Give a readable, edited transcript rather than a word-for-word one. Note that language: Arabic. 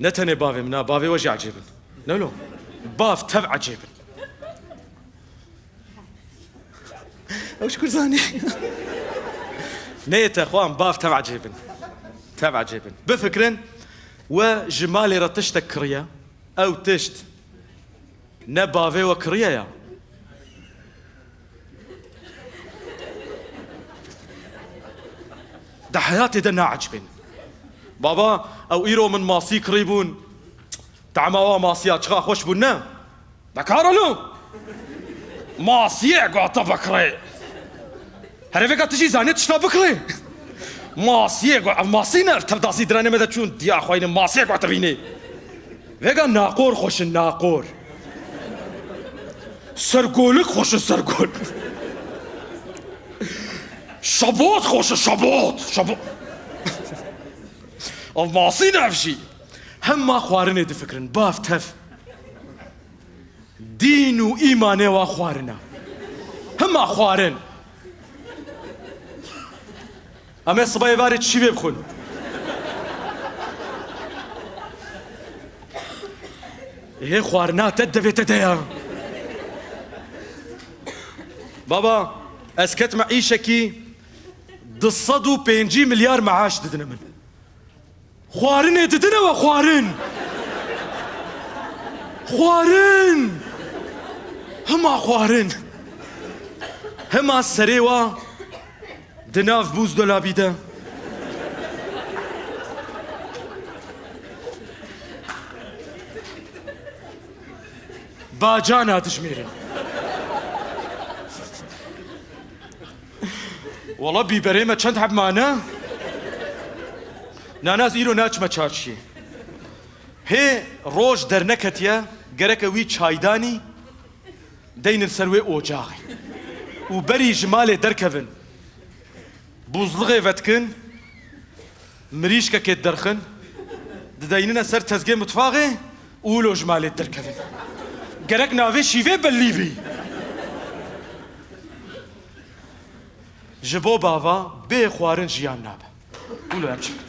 نتني بافي منا بافي وجه عجيبن نولو باف تبع عجيبن وش كل زاني نيت اخوان باف تبع عجيبن تبع عجيبن بفكرن وجمالي رتشت كريا او تشت نبافي وكريا يا ده حياتي ده ناعجبن بابا او ايرو من ماسي قريبون تعموا ماسيات شغا خوش بنا بكارلو ماسي قاطه بكري هرفيك تجي زانيت شتا بكري ماسي ماسينا تبداسي درانه متى تشون يا اخوين ماسي قاطه بيني فيغا ناقور خوش الناقور سرقولك خوش سرقول شبوط خوش شبوط الماسي نفشي هما خوارني دفكرن باف تف دين وإيماني وخوارنا هما خوارن أما الصبايا بارد شي بخون إيه خوارنا تدفي تديا بابا أسكت معيشكي دصدو 5 مليار معاش ددنا من خوارن ددنا وخوارن خوارن هما خوارن هما السريوة دناف بوز دولابي ده باجانا تشميرن والله بيبري ما چند حب معنا ناناز ایرو ناچ ما چارشی هی روش در نکتیا گرک وی چایدانی دین سروی اوجاقی و بری جمال درکفن بوزلغی وتکن مریش که کت درخن دیننا سر تزگی متفاقی اولو جمال درکفن گرک ناوی شیوه بلیوی جبو باوا بی خوارن جیان نابه اولو همچه